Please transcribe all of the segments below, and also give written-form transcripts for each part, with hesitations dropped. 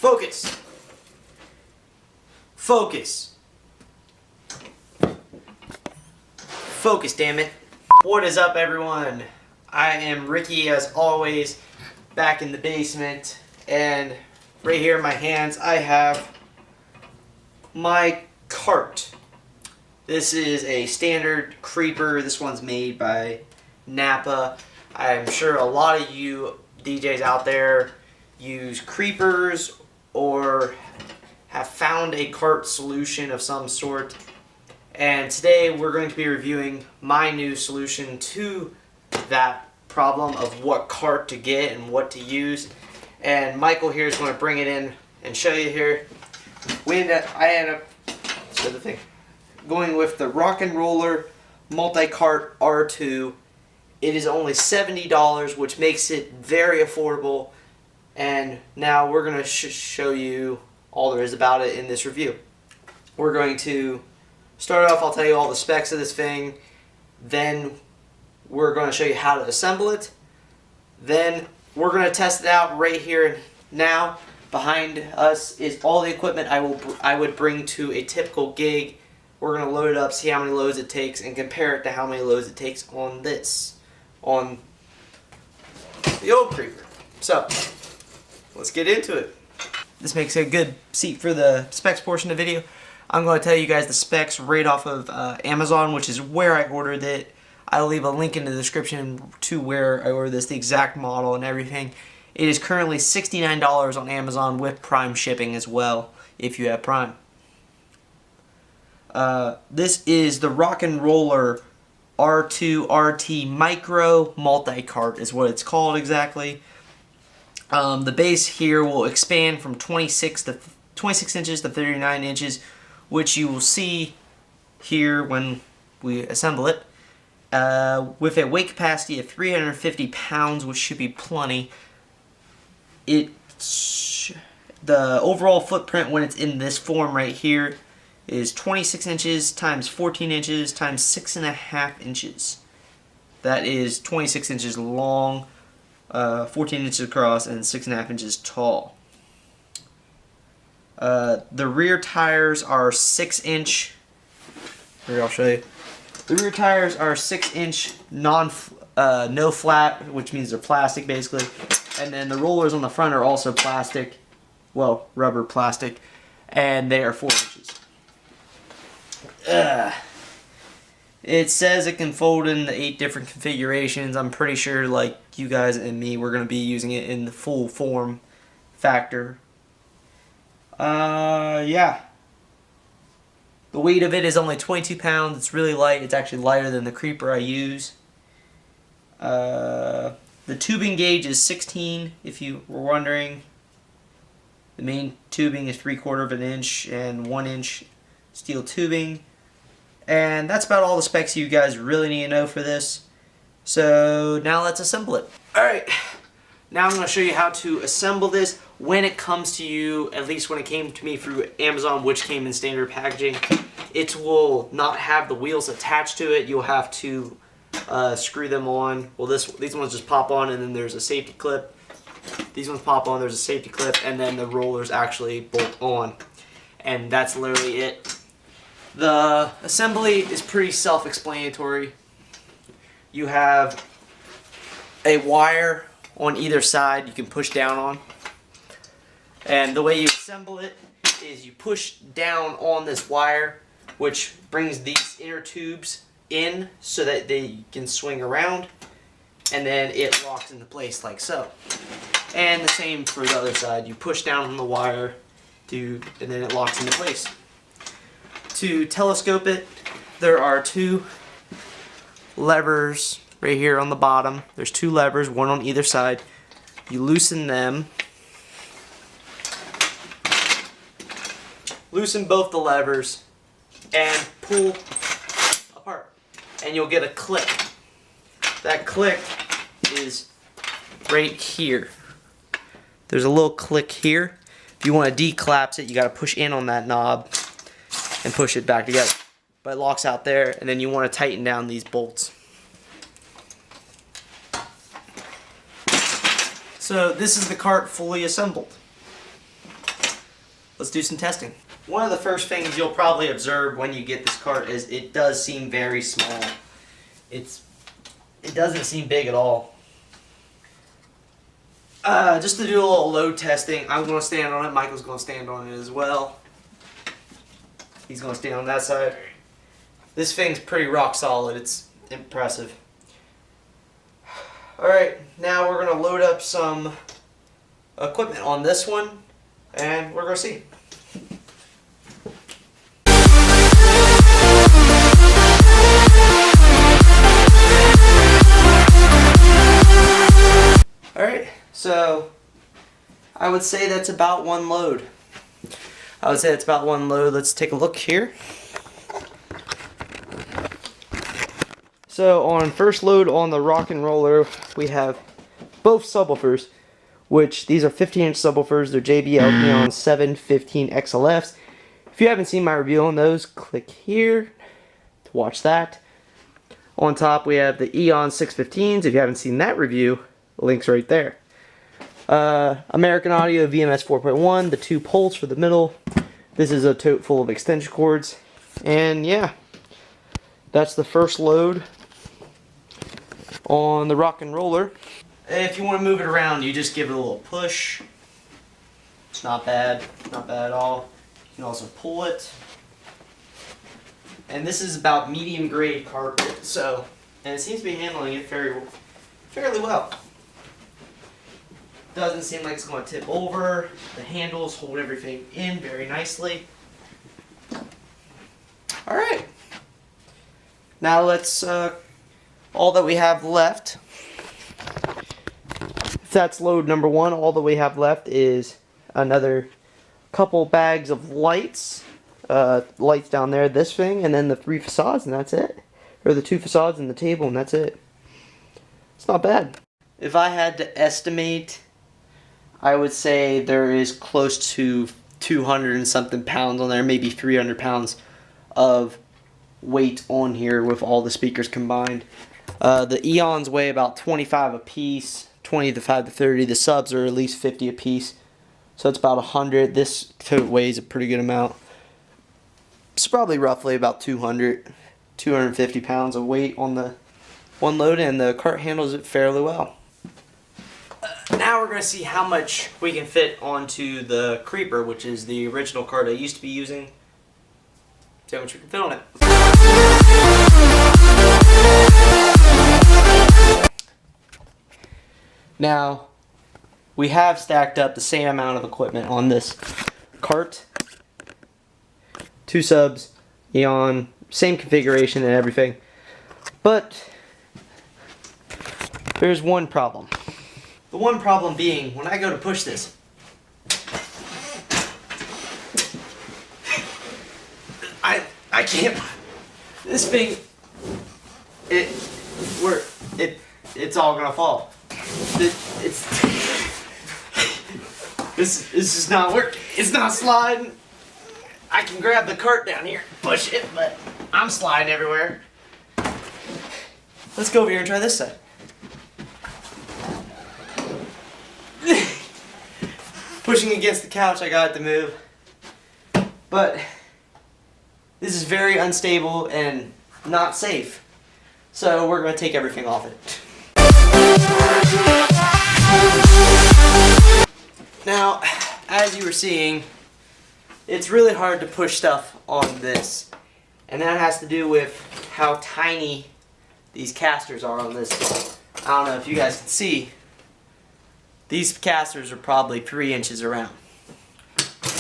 Focus. Focus. Focus, damn it. What is up, everyone? I am Ricky, as always, back in the basement, and right here in my hands I have my cart. This is a standard creeper. This one's made by Napa. I'm sure a lot of you DJs out there use creepers or have found a cart solution of some sort. And today we're going to be reviewing my new solution to that problem of what cart to get and what to use. And Michael here is going to bring it in and show you here. I ended up going with the RocknRoller multicart R2. It is only $70, which makes it very affordable. And now we're going to show you all there is about it in this review. We're going to start off, I'll tell you all the specs of this thing. Then we're going to show you how to assemble it. Then we're going to test it out right here now. Behind us is all the equipment I would bring to a typical gig. We're going to load it up, see how many loads it takes, and compare it to how many loads it takes on on the old creeper. So, let's get into it. This makes a good seat for the specs portion of the video. I'm going to tell you guys the specs right off of Amazon, which is where I ordered it. I'll leave a link in the description to where I ordered this, the exact model and everything. It is currently $69 on Amazon with Prime shipping as well, if you have Prime. This is the RocknRoller R2 RT Micro Multi-Cart is what it's called exactly. The base here will expand from 26 inches to 39 inches, which you will see here when we assemble it. With a weight capacity of 350 pounds, which should be plenty. The overall footprint when it's in this form right here is 26 inches times 14 inches times 6.5 inches. That is 26 inches long, 14 inches across, and 6.5 inches tall. The rear tires are 6-inch. Here, I'll show you. The rear tires are 6-inch no flat, which means they're plastic basically. And then the rollers on the front are also plastic, well, rubber plastic, and they are 4 inches. It says it can fold in the 8 different configurations. I'm pretty sure, like you guys and me, we're going to be using it in the full form factor. Yeah. The weight of it is only 22 pounds. It's really light. It's actually lighter than the creeper I use. The tubing gauge is 16, if you were wondering. The main tubing is 3/4 of an inch and 1-inch steel tubing. And that's about all the specs you guys really need to know for this. So now let's assemble it. Alright, now I'm going to show you how to assemble this when it comes to you, at least when it came to me through Amazon, which came in standard packaging. It will not have the wheels attached to it. You'll have to screw them on. Well, these ones just pop on, and then there's a safety clip. These ones pop on, there's a safety clip, and then the rollers actually bolt on. And that's literally it. The assembly is pretty self-explanatory. You have a wire on either side you can push down on. And the way you assemble it is you push down on this wire, which brings these inner tubes in so that they can swing around, and then it locks into place like so. And the same for the other side. You push down on the wire and then it locks into place. To telescope it, there are 2 levers right here on the bottom. There's 2 levers, one on either side. You loosen them. Loosen both the levers and pull apart, and you'll get a click. That click is right here. There's a little click here. If you want to declapse it, you got to push in on that knob and push it back together. But it locks out there, and then you want to tighten down these bolts. So this is the cart fully assembled. let's do some testing. One of the first things you'll probably observe when you get this cart is it does seem very small. It doesn't seem big at all. Just to do a little load testing, I'm going to stand on it. Michael's going to stand on it as well. He's going to stand on that side. This thing's pretty rock solid. It's impressive. Alright, now we're going to load up some equipment on this one, and we're going to see. Alright, so I would say that's about one load. Let's take a look here. So on first load on the RocknRoller, we have both subwoofers, which these are 15-inch subwoofers. They're JBL Eon 715 XLFs. If you haven't seen my review on those, click here to watch that. On top we have the Eon 615s. If you haven't seen that review, link's right there. American Audio VMS 4.1, the 2 poles for the middle. This is a tote full of extension cords. And yeah, that's the first load on the RocknRoller. If you want to move it around, you just give it a little push. It's not bad at all. You can also pull it. And this is about medium grade carpet, and it seems to be handling it fairly well. Doesn't seem like it's going to tip over. The handles hold everything in very nicely. Alright. Now let's, all that we have left, if that's load number 1, all that we have left is another couple bags of lights. Lights down there, this thing, and then the 3 facades, and that's it. Or the 2 facades and the table, and that's it. It's not bad. If I had to estimate, I would say there is close to 200 and something pounds on there, maybe 300 pounds of weight on here with all the speakers combined. The Eons weigh about 25 a piece, 25 to 30. The subs are at least 50 a piece, so it's about 100. This tote weighs a pretty good amount. It's probably roughly about 250 pounds of weight on the one load, and the cart handles it fairly well. Now we're going to see how much we can fit onto the Creeper, which is the original cart I used to be using. See how much we can fit on it. Now, we have stacked up the same amount of equipment on this cart. 2 subs, Eon, same configuration and everything. But there's one problem. The one problem being, when I go to push this, I can't. This thing, it's all gonna fall. This is not working. It's not sliding. I can grab the cart down here, push it, but I'm sliding everywhere. Let's go over here and try this side. Pushing against the couch, I got it to move. But this is very unstable and not safe. So we're going to take everything off it. Now, as you were seeing, it's really hard to push stuff on this. And that has to do with how tiny these casters are on this. I don't know if you guys can see. These casters are probably 3 inches around.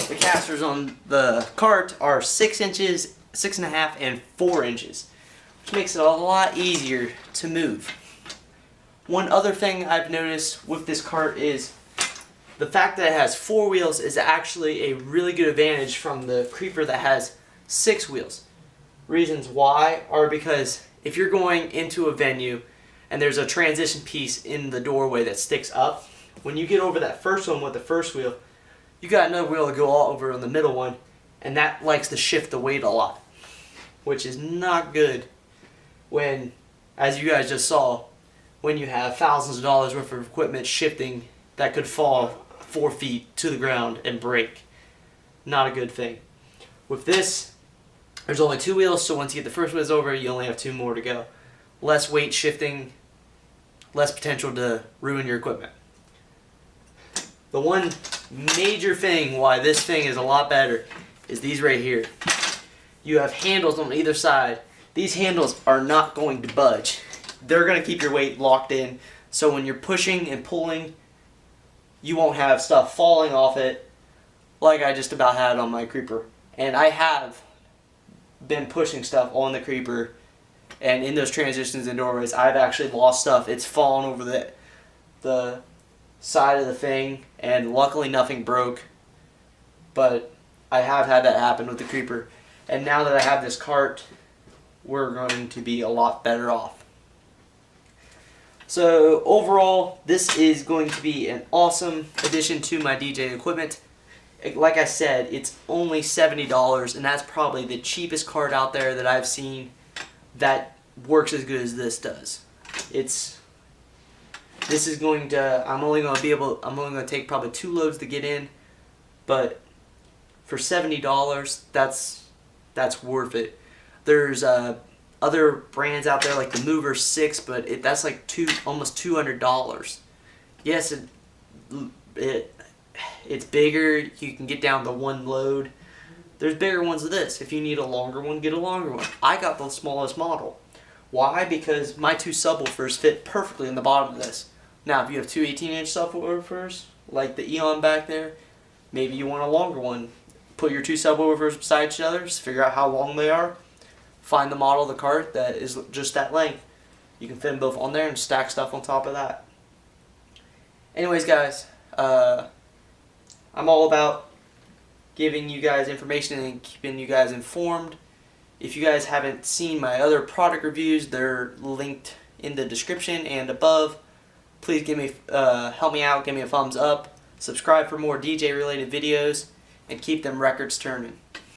The casters on the cart are 6 inches, 6.5, and 4 inches, which makes it a lot easier to move. One other thing I've noticed with this cart is the fact that it has 4 wheels is actually a really good advantage from the Creeper that has 6 wheels. Reasons why are because if you're going into a venue and there's a transition piece in the doorway that sticks up, when you get over that first one with the first wheel, you got another wheel to go all over on the middle one, and that likes to shift the weight a lot, which is not good when, as you guys just saw, when you have thousands of dollars worth of equipment shifting that could fall 4 feet to the ground and break. not a good thing. With this, there's only 2 wheels, so once you get the first wheels over, you only have 2 more to go. Less weight shifting, less potential to ruin your equipment. The one major thing why this thing is a lot better is these right here. You have handles on either side. These handles are not going to budge. They're going to keep your weight locked in, so when you're pushing and pulling, you won't have stuff falling off it like I just about had on my creeper. And I have been pushing stuff on the creeper, and in those transitions and doorways, I've actually lost stuff. It's fallen over the side of the thing, and luckily nothing broke, but I have had that happen with the creeper. And now that I have this cart, we're going to be a lot better off. So overall, this is going to be an awesome addition to my DJ equipment. Like I said, it's only $70, and that's probably the cheapest cart out there that I've seen that works as good as this does. This is going to, I'm only going to take probably 2 loads to get in, but for $70, that's worth it. There's other brands out there like the Mover 6, but that's like almost $200. Yes, it's bigger. You can get down to 1 load. There's bigger ones of this. If you need a longer one, get a longer one. I got the smallest model. Why? Because my 2 subwoofers fit perfectly in the bottom of this. Now, if you have 2 18-inch subwoofers, like the Eon back there, maybe you want a longer one. Put your 2 subwoofers beside each other, just figure out how long they are. Find the model of the cart that is just that length. You can fit them both on there and stack stuff on top of that. Anyways, guys, I'm all about giving you guys information and keeping you guys informed. If you guys haven't seen my other product reviews, they're linked in the description and above. Please help me out, give me a thumbs up, subscribe for more DJ related videos, and keep them records turning.